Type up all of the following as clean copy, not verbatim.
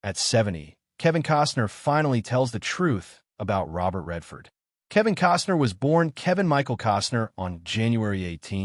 At 70, Kevin Costner finally tells the truth about Robert Redford. Kevin Costner was born Kevin Michael Costner on January 18,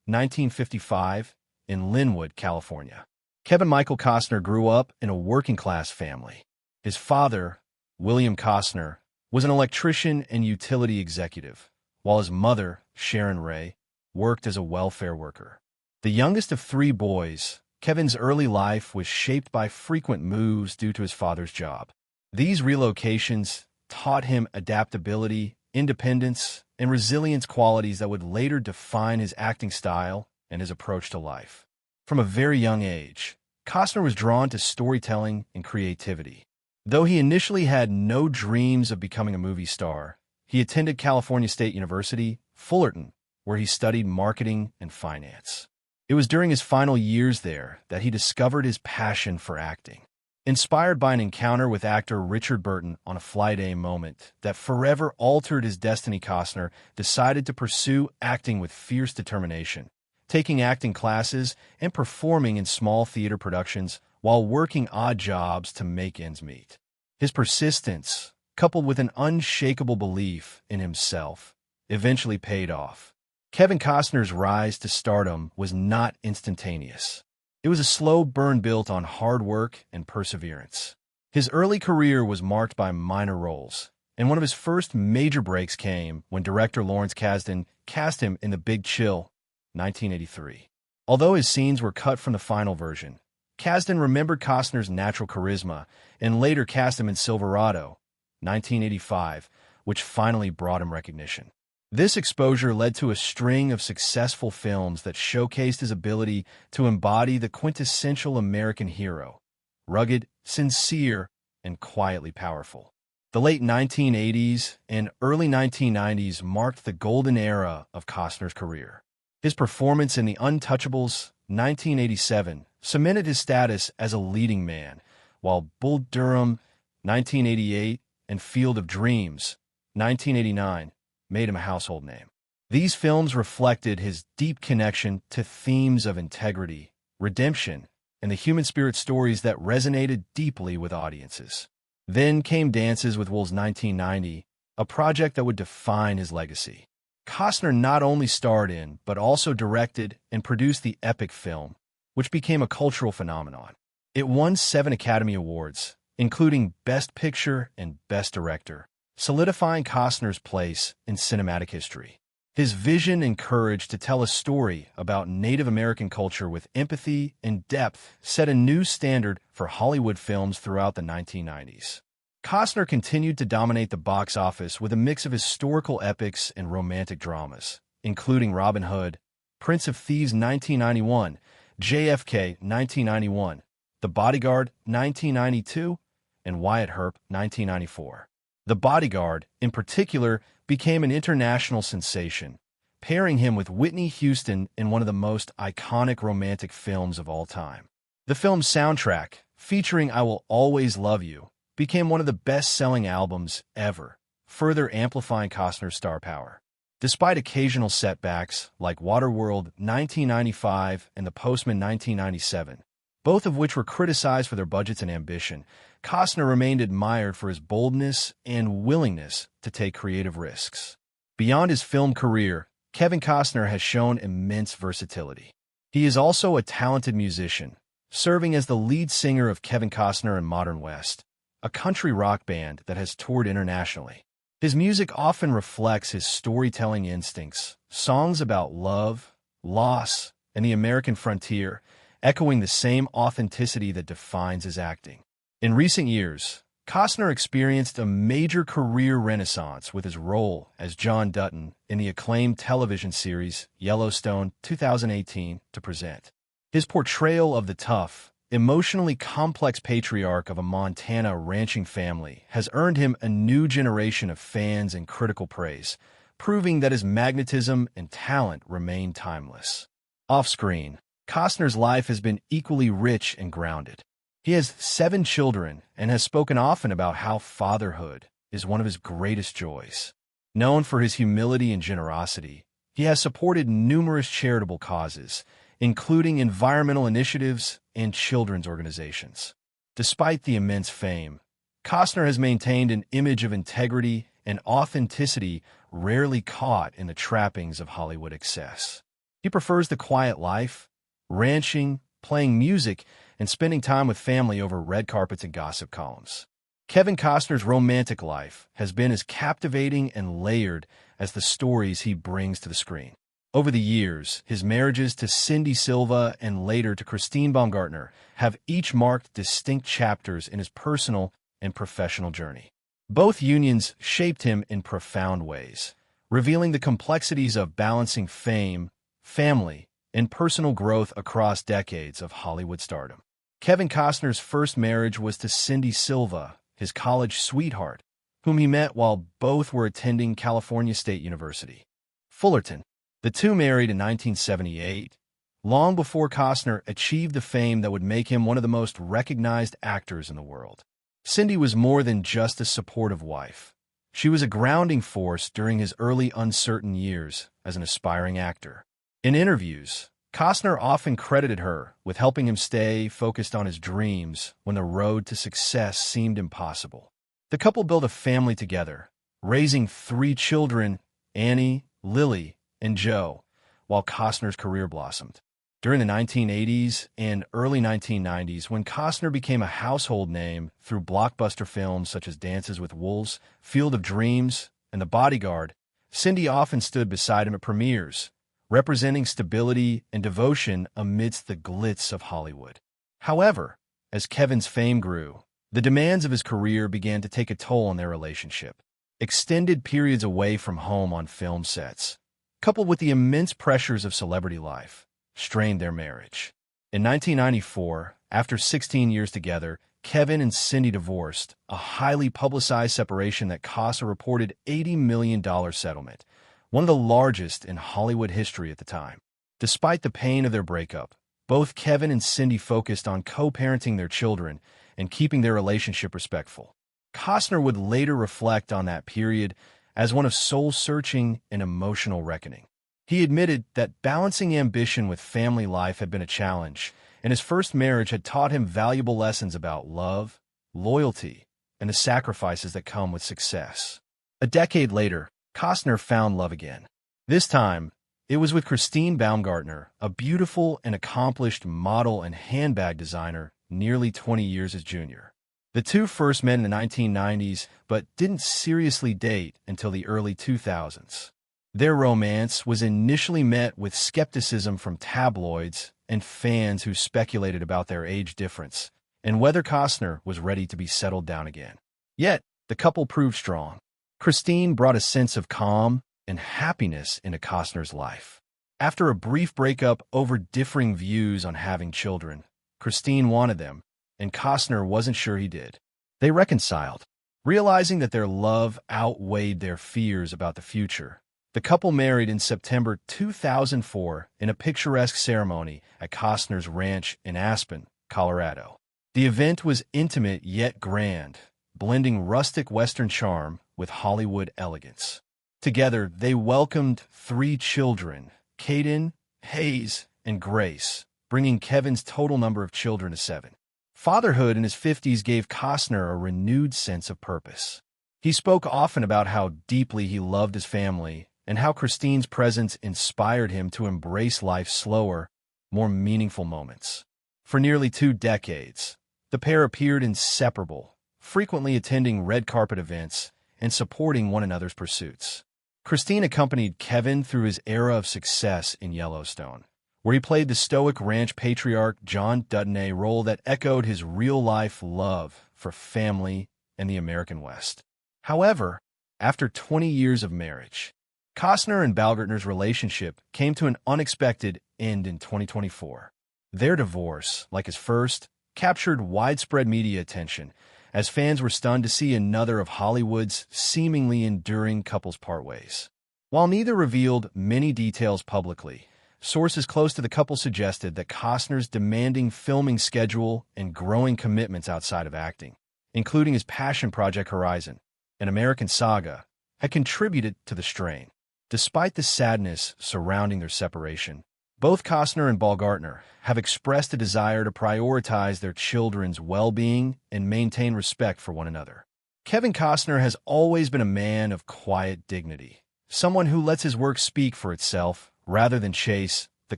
1955, in Linwood, California. Kevin Michael Costner grew up in a working-class family. His father, William Costner, was an electrician and utility executive, while his mother, Sharon Ray, worked as a welfare worker. The youngest of three boys, Kevin's early life was shaped by frequent moves due to his father's job. These relocations taught him adaptability, independence, and resilience, qualities that would later define his acting style and his approach to life. From a very young age, Costner was drawn to storytelling and creativity. Though he initially had no dreams of becoming a movie star, he attended California State University, Fullerton, where he studied marketing and finance. It was during his final years there that he discovered his passion for acting. Inspired by an encounter with actor Richard Burton on a Flight A moment that forever altered his destiny, Costner decided to pursue acting with fierce determination, taking acting classes and performing in small theater productions while working odd jobs to make ends meet. His persistence, coupled with an unshakable belief in himself, eventually paid off. Kevin Costner's rise to stardom was not instantaneous. It was a slow burn built on hard work and perseverance. His early career was marked by minor roles, and one of his first major breaks came when director Lawrence Kasdan cast him in The Big Chill, 1983. Although his scenes were cut from the final version, Kasdan remembered Costner's natural charisma and later cast him in Silverado, 1985, which finally brought him recognition. This exposure led to a string of successful films that showcased his ability to embody the quintessential American hero, rugged, sincere, and quietly powerful. The late 1980s and early 1990s marked the golden era of Costner's career. His performance in The Untouchables, 1987, cemented his status as a leading man, while Bull Durham, 1988, and Field of Dreams, 1989, made him a household name. These films reflected his deep connection to themes of integrity, redemption, and the human spirit, stories that resonated deeply with audiences. Then came Dances with Wolves, 1990, a project that would define his legacy. Costner not only starred in, but also directed and produced the epic film, which became a cultural phenomenon. It won 7 Academy Awards, including Best Picture and Best Director, solidifying Costner's place in cinematic history. His vision and courage to tell a story about Native American culture with empathy and depth set a new standard for Hollywood films throughout the 1990s. Costner continued to dominate the box office with a mix of historical epics and romantic dramas, including Robin Hood, Prince of Thieves, 1991, JFK, 1991, The Bodyguard, 1992, and Wyatt Earp, 1994. The Bodyguard, in particular, became an international sensation, pairing him with Whitney Houston in one of the most iconic romantic films of all time. The film's soundtrack, featuring I Will Always Love You, became one of the best-selling albums ever, further amplifying Costner's star power. Despite occasional setbacks like Waterworld, 1995, and The Postman, 1997, both of which were criticized for their budgets and ambition, Costner remained admired for his boldness and willingness to take creative risks. Beyond his film career, Kevin Costner has shown immense versatility. He is also a talented musician, serving as the lead singer of Kevin Costner and Modern West, a country rock band that has toured internationally. His music often reflects his storytelling instincts, songs about love, loss, and the American frontier, echoing the same authenticity that defines his acting. In recent years, Costner experienced a major career renaissance with his role as John Dutton in the acclaimed television series Yellowstone, 2018, to present. His portrayal of the tough, emotionally complex patriarch of a Montana ranching family has earned him a new generation of fans and critical praise, proving that his magnetism and talent remain timeless. Off-screen, Costner's life has been equally rich and grounded. He has 7 children and has spoken often about how fatherhood is one of his greatest joys. Known for his humility and generosity, he has supported numerous charitable causes, including environmental initiatives and children's organizations. Despite the immense fame, Costner has maintained an image of integrity and authenticity rarely caught in the trappings of Hollywood excess. He prefers the quiet life, ranching, playing music, and spending time with family over red carpets and gossip columns. Kevin Costner's romantic life has been as captivating and layered as the stories he brings to the screen. Over the years, his marriages to Cindy Silva and later to Christine Baumgartner have each marked distinct chapters in his personal and professional journey. Both unions shaped him in profound ways, revealing the complexities of balancing fame, family, and personal growth across decades of Hollywood stardom. Kevin Costner's first marriage was to Cindy Silva, his college sweetheart, whom he met while both were attending California State University, Fullerton. The two married in 1978, long before Costner achieved the fame that would make him one of the most recognized actors in the world. Cindy was more than just a supportive wife. She was a grounding force during his early uncertain years as an aspiring actor. In interviews, Costner often credited her with helping him stay focused on his dreams when the road to success seemed impossible. The couple built a family together, raising 3 children, Annie, Lily, and Joe, while Costner's career blossomed. During the 1980s and early 1990s, when Costner became a household name through blockbuster films such as Dances with Wolves, Field of Dreams, and The Bodyguard, Cindy often stood beside him at premieres, representing stability and devotion amidst the glitz of Hollywood. However, as Kevin's fame grew, the demands of his career began to take a toll on their relationship. Extended periods away from home on film sets, coupled with the immense pressures of celebrity life, strained their marriage. In 1994, after 16 years together, Kevin and Cindy divorced, a highly publicized separation that cost a reported $80 million settlement, one of the largest in Hollywood history at the time. Despite the pain of their breakup, both Kevin and Cindy focused on co-parenting their children and keeping their relationship respectful. Costner would later reflect on that period as one of soul-searching and emotional reckoning. He admitted that balancing ambition with family life had been a challenge, and his first marriage had taught him valuable lessons about love, loyalty, and the sacrifices that come with success. A decade later, Costner found love again. This time, it was with Christine Baumgartner, a beautiful and accomplished model and handbag designer nearly 20 years his junior. The two first met in the 1990s, but didn't seriously date until the early 2000s. Their romance was initially met with skepticism from tabloids and fans who speculated about their age difference and whether Costner was ready to be settled down again. Yet, the couple proved strong. Christine brought a sense of calm and happiness into Costner's life. After a brief breakup over differing views on having children, Christine wanted them, and Costner wasn't sure he did. They reconciled, realizing that their love outweighed their fears about the future. The couple married in September 2004 in a picturesque ceremony at Costner's ranch in Aspen, Colorado. The event was intimate yet grand, blending rustic Western charm with Hollywood elegance. Together, they welcomed 3 children, Caden, Hayes, and Grace, bringing Kevin's total number of children to 7. Fatherhood in his 50s gave Costner a renewed sense of purpose. He spoke often about how deeply he loved his family and how Christine's presence inspired him to embrace life's slower, more meaningful moments. For nearly 2 decades, the pair appeared inseparable, frequently attending red carpet events and supporting one another's pursuits. Christine accompanied Kevin through his era of success in Yellowstone, where he played the stoic ranch patriarch John Dutton, a role that echoed his real-life love for family and the American West. However, after 20 years of marriage, Costner and Baumgartner's relationship came to an unexpected end in 2024. Their divorce, like his first, captured widespread media attention as fans were stunned to see another of Hollywood's seemingly enduring couples part ways. While neither revealed many details publicly, sources close to the couple suggested that Costner's demanding filming schedule and growing commitments outside of acting, including his passion project Horizon, an American saga, had contributed to the strain. Despite the sadness surrounding their separation, Both Costner and Baumgartner have expressed a desire to prioritize their children's well-being and maintain respect for one another. Kevin Costner has always been a man of quiet dignity, someone who lets his work speak for itself rather than chase the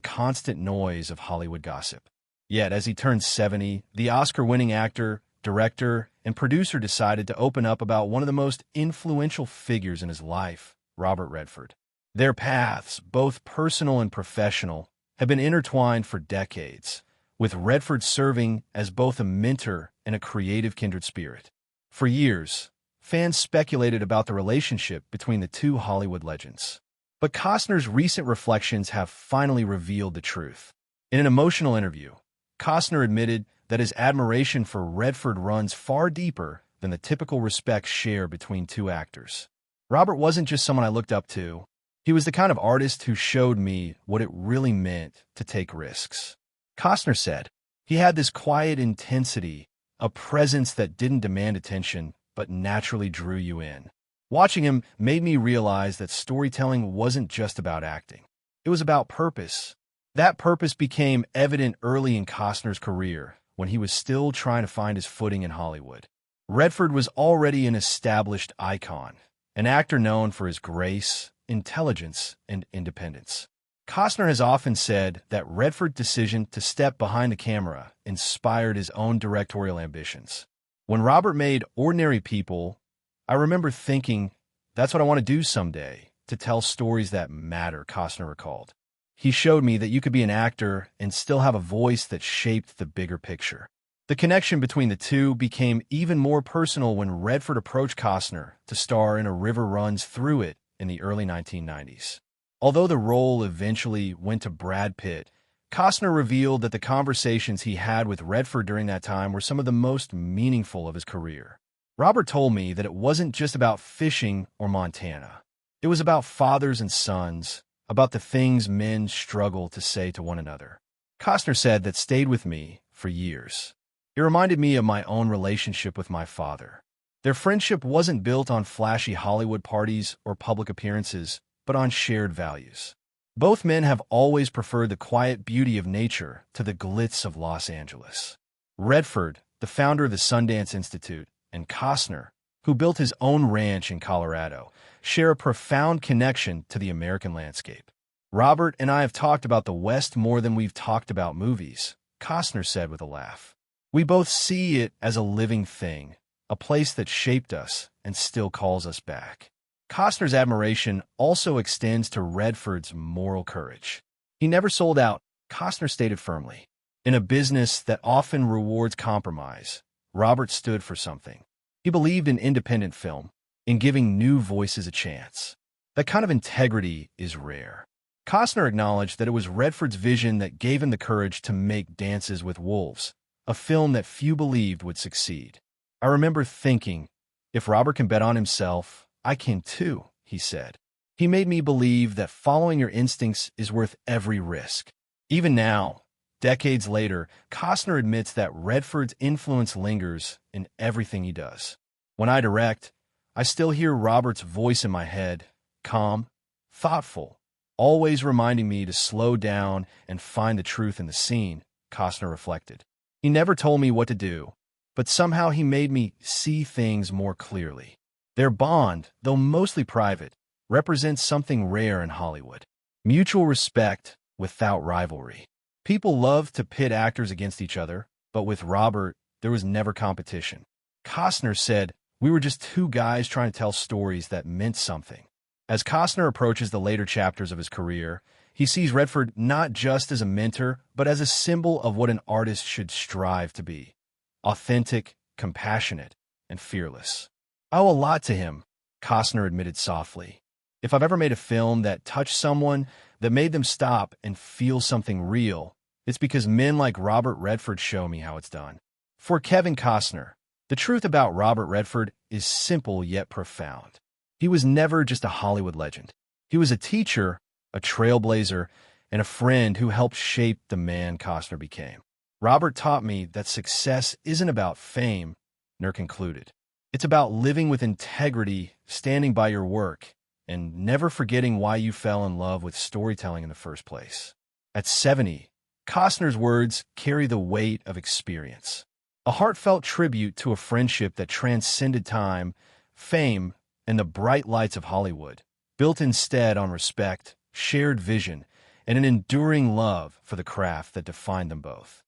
constant noise of Hollywood gossip. Yet, as he turned 70, the Oscar-winning actor, director, and producer decided to open up about one of the most influential figures in his life, Robert Redford. Their paths, both personal and professional, have been intertwined for decades, with Redford serving as both a mentor and a creative kindred spirit. For years, fans speculated about the relationship between the two Hollywood legends. But Costner's recent reflections have finally revealed the truth. In an emotional interview, Costner admitted that his admiration for Redford runs far deeper than the typical respect shared between two actors. Robert wasn't just someone I looked up to. He was the kind of artist who showed me what it really meant to take risks. Costner said, he had this quiet intensity, a presence that didn't demand attention, but naturally drew you in. Watching him made me realize that storytelling wasn't just about acting. It was about purpose. That purpose became evident early in Costner's career, when he was still trying to find his footing in Hollywood. Redford was already an established icon, an actor known for his grace, intelligence, and independence. Costner has often said that Redford's decision to step behind the camera inspired his own directorial ambitions. When Robert made Ordinary People, I remember thinking, that's what I want to do someday, to tell stories that matter, Costner recalled. He showed me that you could be an actor and still have a voice that shaped the bigger picture. The connection between the two became even more personal when Redford approached Costner to star in A River Runs Through It in the early 1990s. Although the role eventually went to Brad Pitt, Costner revealed that the conversations he had with Redford during that time were some of the most meaningful of his career. Robert told me that it wasn't just about fishing or Montana. It was about fathers and sons, about the things men struggle to say to one another. Costner said that stayed with me for years. It reminded me of my own relationship with my father. Their friendship wasn't built on flashy Hollywood parties or public appearances, but on shared values. Both men have always preferred the quiet beauty of nature to the glitz of Los Angeles. Redford, the founder of the Sundance Institute, and Costner, who built his own ranch in Colorado, share a profound connection to the American landscape. Robert and I have talked about the West more than we've talked about movies, Costner said with a laugh. We both see it as a living thing, a place that shaped us and still calls us back. Costner's admiration also extends to Redford's moral courage. He never sold out, Costner stated firmly. In a business that often rewards compromise, Robert stood for something. He believed in independent film, in giving new voices a chance. That kind of integrity is rare. Costner acknowledged that it was Redford's vision that gave him the courage to make Dances with Wolves, a film that few believed would succeed. I remember thinking, if Robert can bet on himself, I can too, he said. He made me believe that following your instincts is worth every risk. Even now, decades later, Costner admits that Redford's influence lingers in everything he does. When I direct, I still hear Robert's voice in my head, calm, thoughtful, always reminding me to slow down and find the truth in the scene, Costner reflected. He never told me what to do, but somehow he made me see things more clearly. Their bond, though mostly private, represents something rare in Hollywood. Mutual respect without rivalry. People love to pit actors against each other, but with Robert, there was never competition. Costner said, we were just two guys trying to tell stories that meant something. As Costner approaches the later chapters of his career, he sees Redford not just as a mentor, but as a symbol of what an artist should strive to be. Authentic, compassionate, and fearless. I owe a lot to him, Costner admitted softly. If I've ever made a film that touched someone, that made them stop and feel something real, it's because men like Robert Redford show me how it's done. For Kevin Costner, the truth about Robert Redford is simple yet profound. He was never just a Hollywood legend. He was a teacher, a trailblazer, and a friend who helped shape the man Costner became. Robert taught me that success isn't about fame, nor concluded. It's about living with integrity, standing by your work, and never forgetting why you fell in love with storytelling in the first place. At 70, Costner's words carry the weight of experience. A heartfelt tribute to a friendship that transcended time, fame, and the bright lights of Hollywood, built instead on respect, shared vision, and an enduring love for the craft that defined them both.